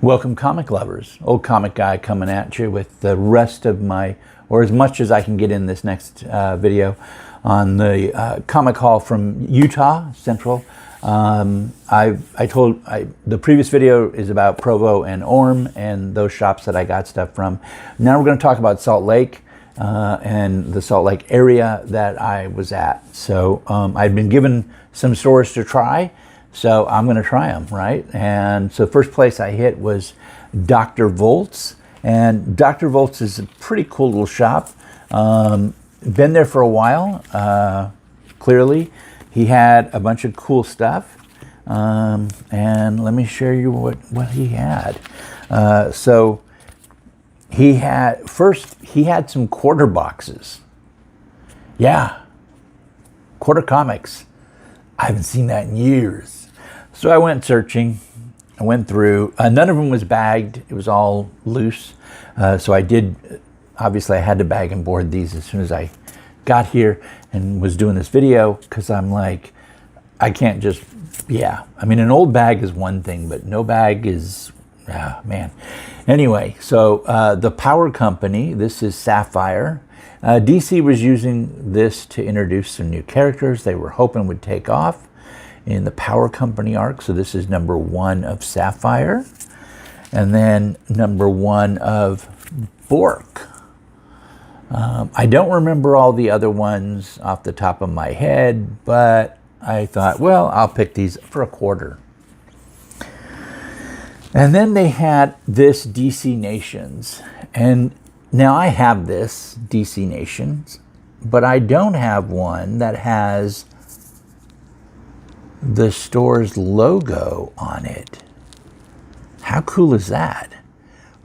Welcome, comic lovers. Old comic guy coming at you with the rest of my, or as much as I can get in this next video on the comic haul from Utah Central. The previous video is about Provo and Orem and those shops that I got stuff from. Now we're going to talk about Salt Lake and the Salt Lake area that I was at. So I'd been given some stores to try. So I'm going to try them, right? And so first place I hit was Dr. Volts. And Dr. Volts is a pretty cool little shop. Been there for a while, clearly. He had a bunch of cool stuff. And let me share you what he had. So he had some quarter boxes. Yeah, quarter comics. I haven't seen that in years. So I went searching. I went through. None of them was bagged. It was all loose. So I had to bag and board these as soon as I got here and was doing this video, because I'm like, I can't just, I mean, an old bag is one thing, but no bag is, man. Anyway, so the Power Company, this is Sapphire. DC was using this to introduce some new characters they were hoping would take off in the Power Company arc. So this is number 1 of Sapphire. And then number 1 of Bork. I don't remember all the other ones off the top of my head, but I thought, well, I'll pick these for a quarter. And then they had this DC Nations. And now I have this DC Nations, but I don't have one that has the store's logo on it. How cool is that?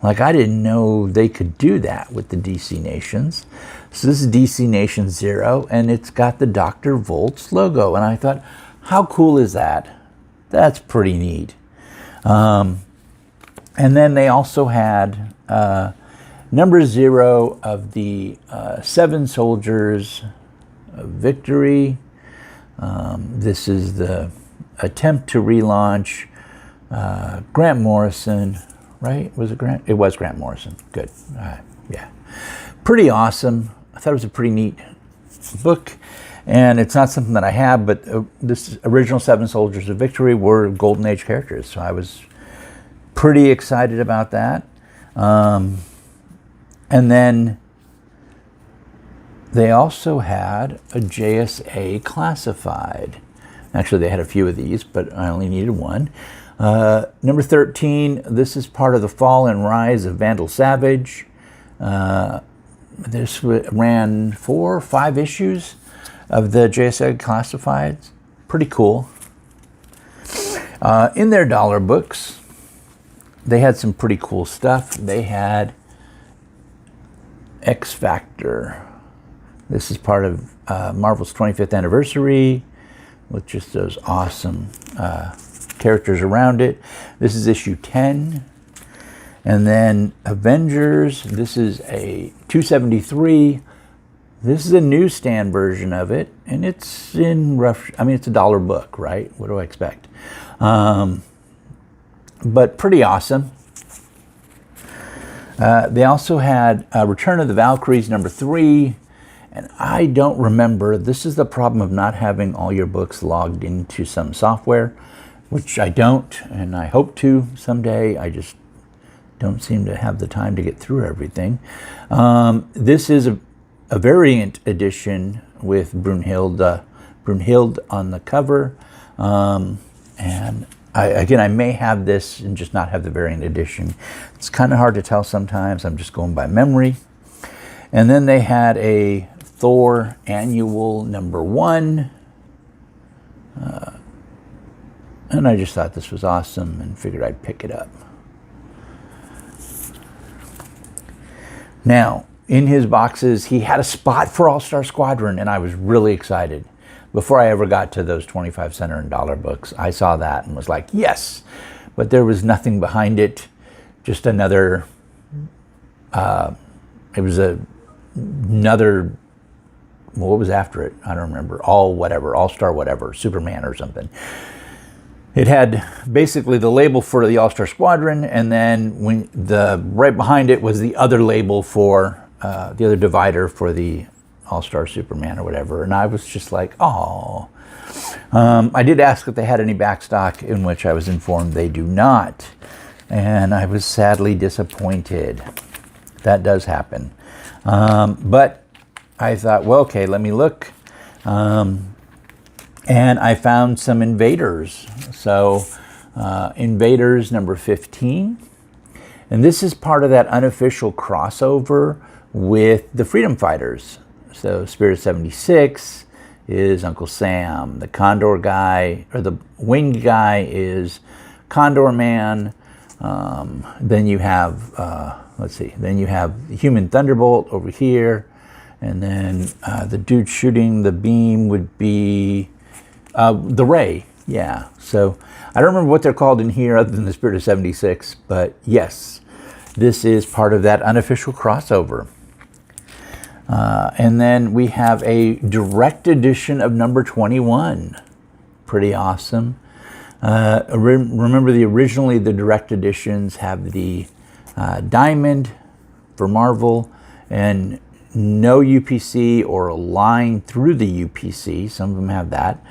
Like, I didn't know they could do that with the DC Nations. So this is DC Nation 0, and it's got the Dr. Volts logo. And I thought, how cool is that? That's pretty neat. And then they also had number 0 of the 7 Soldiers of Victory. This is the attempt to relaunch Grant Morrison, right? Was it Grant? It was Grant Morrison. Good. Yeah. Pretty awesome. I thought it was a pretty neat book. And it's not something that I have, but this original 7 Soldiers of Victory were Golden Age characters. So I was pretty excited about that. And then they also had a JSA Classified. Actually, they had a few of these, but I only needed one. Number 13, this is part of the Fall and Rise of Vandal Savage. This ran 4 or 5 issues of the JSA Classifieds. Pretty cool. In their dollar books, they had some pretty cool stuff. They had X Factor. This is part of Marvel's 25th anniversary, with just those awesome characters around it. This is issue 10. And then Avengers, this is a 273. This is a newsstand version of it, and it's in rough, I mean, it's a dollar book, right? What do I expect? But pretty awesome. They also had Return of the Valkyries, number 3. And I don't remember, this is the problem of not having all your books logged into some software, which I don't, and I hope to someday. I just don't seem to have the time to get through everything. This is a variant edition with Brunhild on the cover. And I may have this and just not have the variant edition. It's kind of hard to tell sometimes. I'm just going by memory. And then they had a Thor Annual number 1. And I just thought this was awesome and figured I'd pick it up. Now, in his boxes, he had a spot for All-Star Squadron, and I was really excited. Before I ever got to those 25-cent and dollar books, I saw that and was like, yes! But there was nothing behind it. Just another, it was another, what was after it? I don't remember. All-Star whatever, Superman or something. It had basically the label for the All-Star Squadron, and then right behind it was the other label for the other divider for the All-Star Superman or whatever. And I was just like, oh. I did ask if they had any backstock, in which I was informed they do not. And I was sadly disappointed. That does happen. But I thought, well, okay, let me look. And I found some Invaders. So Invaders number 15. And this is part of that unofficial crossover with the Freedom Fighters. So Spirit 76 is Uncle Sam. The Condor guy, or the winged guy, is Condor Man. Then you have, let's see, then you have the Human Thunderbolt over here. And then the dude shooting the beam would be the Ray. Yeah, so I don't remember what they're called in here other than the Spirit of 76, but yes, this is part of that unofficial crossover. And then we have a direct edition of number 21. Pretty awesome. Remember, originally the direct editions have the diamond for Marvel and no UPC or a line through the UPC. Some of them have that.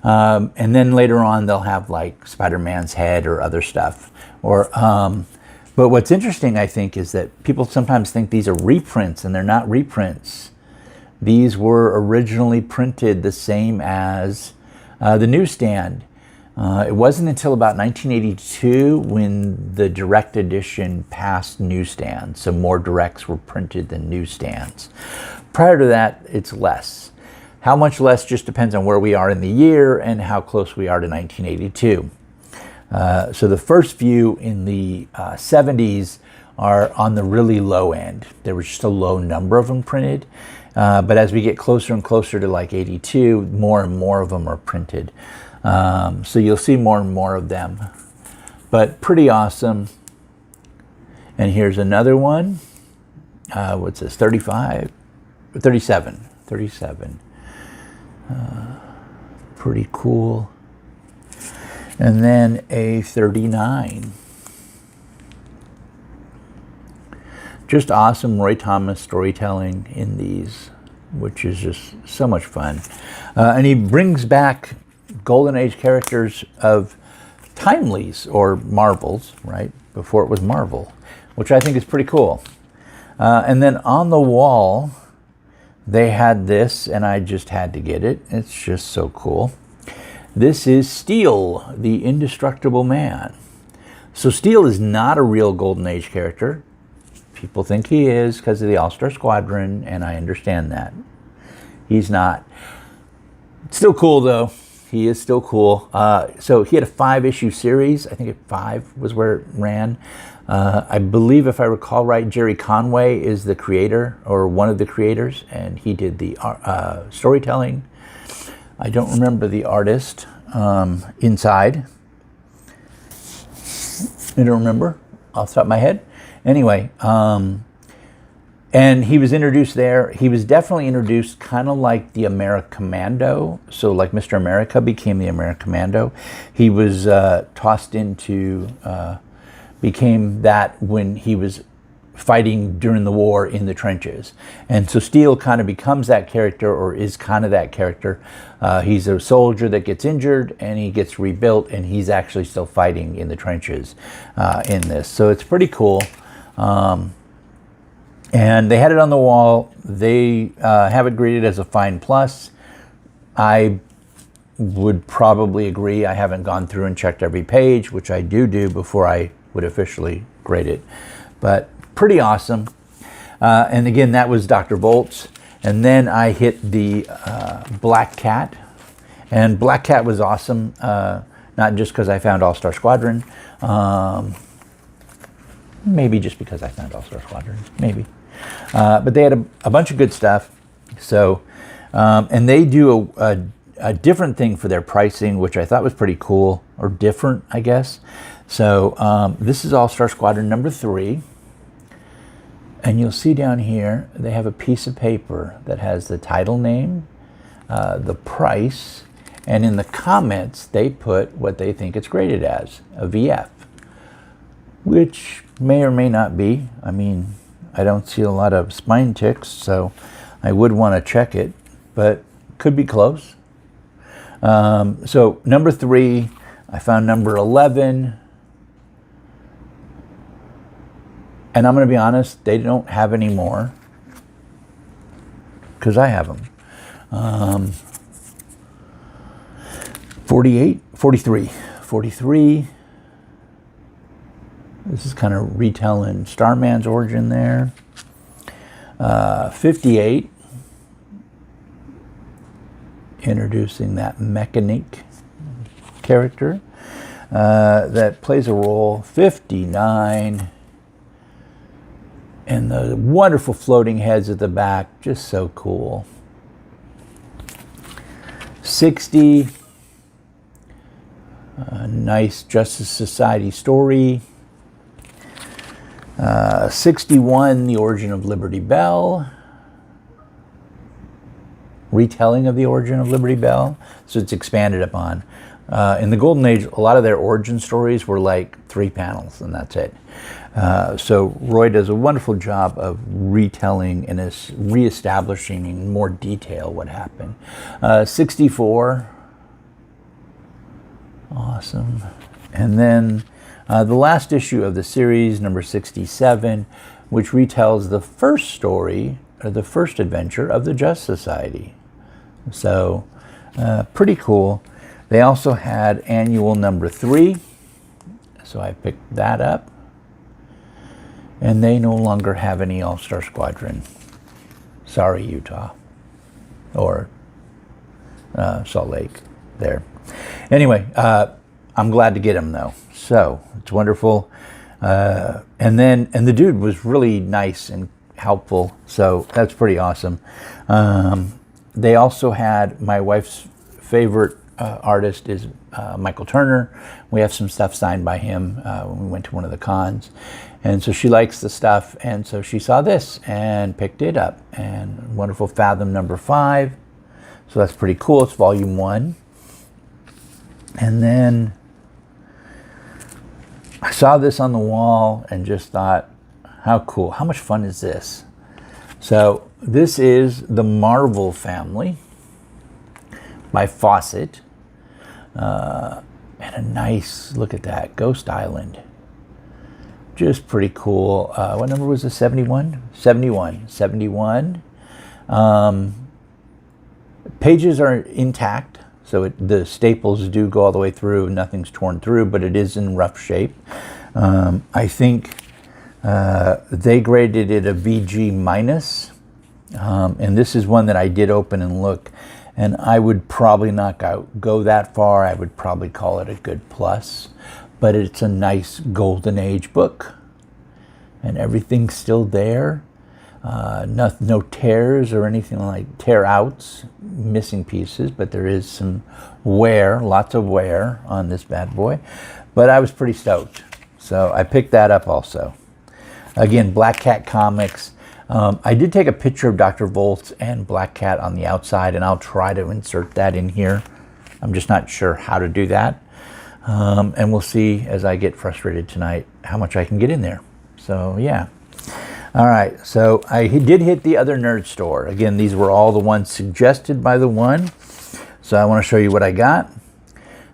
And then later on they'll have like Spider-Man's head or other stuff. But what's interesting, I think, is that people sometimes think these are reprints, and they're not reprints. These were originally printed the same as the newsstand. It wasn't until about 1982 when the direct edition passed newsstands. So more directs were printed than newsstands. Prior to that, it's less. How much less just depends on where we are in the year and how close we are to 1982. So the first few in the 70s are on the really low end. There was just a low number of them printed. But as we get closer and closer to like 82, more and more of them are printed. So you'll see more and more of them. But pretty awesome. And here's another one. What's this? 37. Pretty cool. And then a 39. Just awesome Roy Thomas storytelling in these, which is just so much fun. And he brings back Golden Age characters of Timely's or Marvel's, right? Before it was Marvel, which I think is pretty cool. And then on the wall, they had this, and I just had to get it. It's just so cool. This is Steel, the Indestructible Man. So Steel is not a real Golden Age character. People think he is because of the All-Star Squadron, and I understand that. He's not. Still cool, though. He is still cool. So he had a 5-issue series. I think 5 was where it ran. I believe, if I recall right, Jerry Conway is the creator, or one of the creators, and he did the storytelling. I don't remember the artist inside. I don't remember off the top of my head. Anyway, and he was introduced there. He was definitely introduced kind of like the Americommando. So like Mr. America became the Americommando. He was tossed into, became that when he was fighting during the war in the trenches. And so Steel kind of becomes that character, or is kind of that character. He's a soldier that gets injured and he gets rebuilt, and he's actually still fighting in the trenches in this. So it's pretty cool. And they had it on the wall. They have it graded as a Fine Plus. I would probably agree. I haven't gone through and checked every page, which I do before I would officially grade it. But pretty awesome. And again, that was Dr. Volts. And then I hit the Black Cat. And Black Cat was awesome, not just because I found All-Star Squadron. Maybe just because I found All-Star Squadron, maybe. But they had a bunch of good stuff. So, and they do a different thing for their pricing, which I thought was pretty cool, or different, I guess. So this is All-Star Squadron number 3. And you'll see down here, they have a piece of paper that has the title name, the price, And in the comments, they put what they think it's graded as, a VF, which may or may not be. I mean, I don't see a lot of spine ticks, so I would want to check it, but could be close. So number 3, I found number 11. And I'm going to be honest, they don't have any more because I have them. 43. This is kind of retelling Starman's origin there. 58. Introducing that mechanic character that plays a role. 59. And the wonderful floating heads at the back, just so cool. 60. Nice Justice Society story. 61, The Origin of Liberty Bell. Retelling of the origin of Liberty Bell. So it's expanded upon. In the Golden Age, a lot of their origin stories were like 3 panels, and that's it. So Roy does a wonderful job of retelling and is reestablishing in more detail what happened. 64. Awesome. And then the last issue of the series, number 67, which retells the first story, or the first adventure of the Just Society. So pretty cool. They also had annual number 3. So I picked that up. And they no longer have any All-Star Squadron. Sorry, Utah. Or Salt Lake there. Anyway, I'm glad to get them though. So it's wonderful. And the dude was really nice and helpful. So that's pretty awesome. They also had my wife's favorite artist is Michael Turner. We have some stuff signed by him when we went to one of the cons. And so she likes the stuff. And so she saw this and picked it up. And wonderful Fathom number 5. So that's pretty cool. It's volume 1. And then I saw this on the wall and just thought, how cool. How much fun is this? So this is the Marvel Family by Fawcett. And a nice, look at that, Ghost Island. Just pretty cool. What number was it? 71? 71. Pages are intact, so the staples do go all the way through. Nothing's torn through, but it is in rough shape. I think they graded it a VG minus, and this is one that I did open and look, and I would probably not go that far. I would probably call it a good plus, but it's a nice golden age book, and everything's still there. No tears or anything like tear outs, missing pieces, but there is some wear, lots of wear on this bad boy. But I was pretty stoked, so I picked that up also. Again, Black Cat Comics. I did take a picture of Dr. Volts and Black Cat on the outside, and I'll try to insert that in here. I'm just not sure how to do that. And we'll see as I get frustrated tonight how much I can get in there. So yeah. All right, so I did hit the other nerd store. Again, these were all the ones suggested by the one. So I want to show you what I got.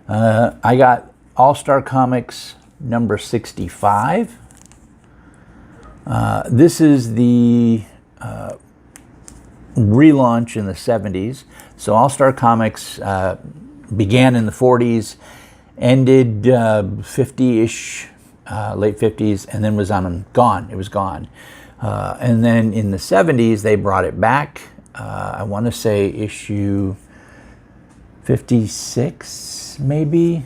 I got All-Star Comics number 65. This is the relaunch in the 70s. So All-Star Comics began in the 40s, ended 50-ish, late 50s, and then was gone. It was gone. And then in the 70s, they brought it back. I want to say issue 56, maybe.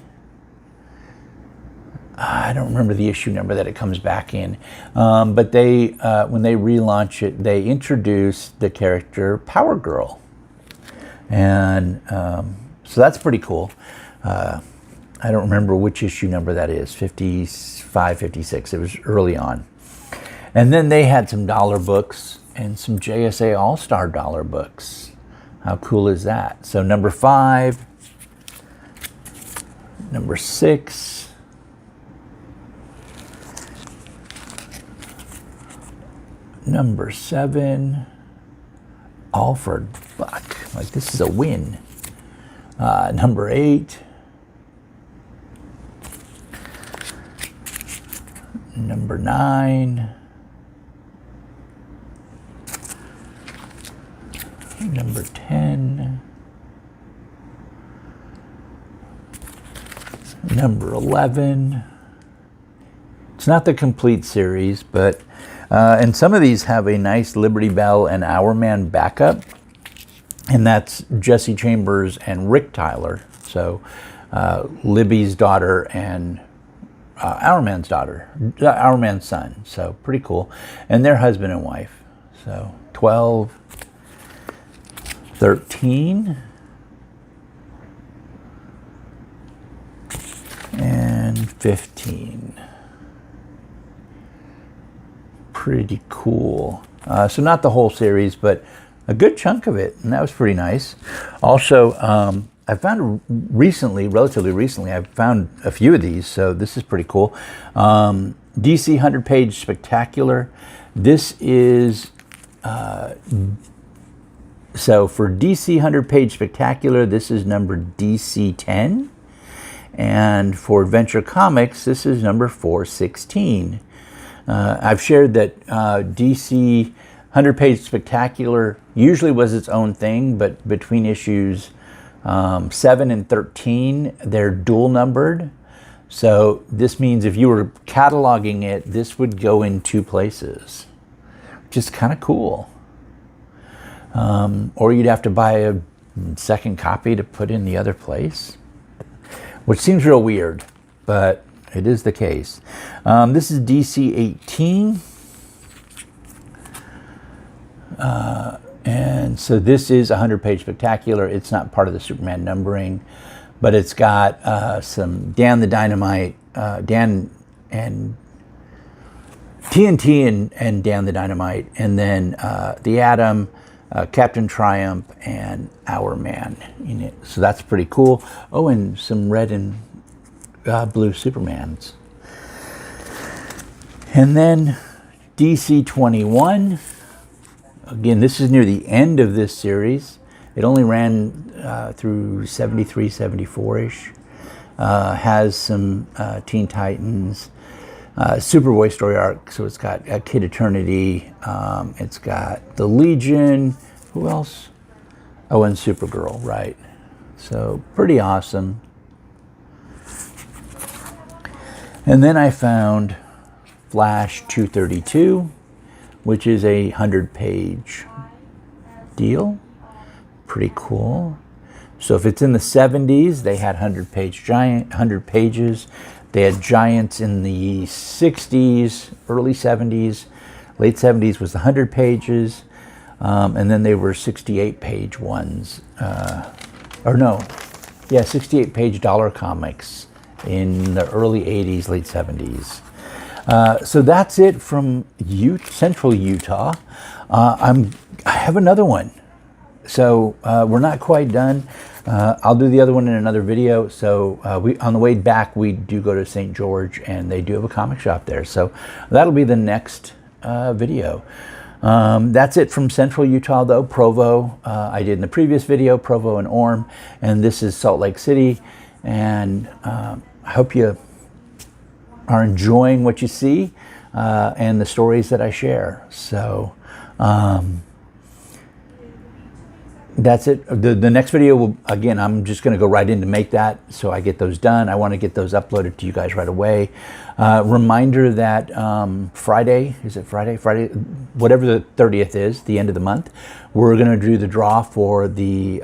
I don't remember the issue number that it comes back in. But they, when they relaunch it, they introduced the character Power Girl. And so that's pretty cool. I don't remember which issue number that is, 55, 56. It was early on. And then they had some dollar books and some JSA All-Star dollar books. How cool is that? So number 5, Number 6. Number 7. Alfred Buck. Like, this is a win. Number 8. Number 9. Number 10. Number 11. It's not the complete series, but and some of these have a nice Liberty Bell and Hourman backup, and that's Jesse Chambers and Rick Tyler. So Libby's daughter and Hourman's daughter, Hourman's son. So pretty cool, and they're husband and wife. So 12, 13, and 15. Pretty cool. So not the whole series, but a good chunk of it, and that was pretty nice. Also, I found recently, relatively recently, I've found a few of these, so this is pretty cool. DC 100-page Spectacular. This is, so for DC 100-page Spectacular, this is number DC 10. And for Adventure Comics, this is number 416. I've shared that DC 100-page Spectacular usually was its own thing, but between issues 7 and 13, they're dual numbered. So this means if you were cataloging it, this would go in 2 places, which is kind of cool. Or you'd have to buy a second copy to put in the other place, which seems real weird, but it is the case. This is DC 18. And so this is a 100-page Spectacular. It's not part of the Superman numbering, but it's got some Dan the Dynamite, Dan and TNT and Dan the Dynamite, and then the Atom, Captain Triumph, and Hourman in it. So that's pretty cool. Oh, and some red and blue Supermans. And then DC 21. Again, this is near the end of this series. It only ran through 73, 74-ish. Has some Teen Titans, Superboy story arc. So it's got Kid Eternity. It's got the Legion. Who else? Oh, and Supergirl, right. So pretty awesome. And then I found Flash 232, which is a 100-page deal. Pretty cool. So if it's in the 70s, they had 100 pages. They had Giants in the 60s, early 70s. Late 70s was the 100 pages. And then they were 68-page ones. 68-page dollar comics in the early 80s, late 70s. So that's it from Central Utah. I have another one. So we're not quite done. I'll do the other one in another video. So on the way back, we do go to St. George, and they do have a comic shop there. So that'll be the next video. That's it from Central Utah, though. Provo, I did in the previous video, Provo and Orem, and this is Salt Lake City. And I hope you are enjoying what you see and the stories that I share. So that's it. The next video will, again, I'm just going to go right in to make that so I get those done. I want to get those uploaded to you guys right away. Reminder that Friday, is it Friday? Friday, whatever the 30th is, the end of the month, we're going to do the draw for the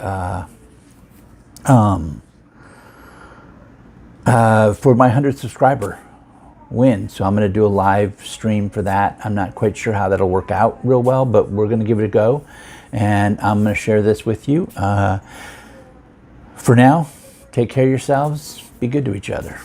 for my 100th subscriber win. So I'm going to do a live stream for that. I'm not quite sure how that'll work out real well, but we're going to give it a go. And I'm going to share this with you. For now, take care of yourselves. Be good to each other.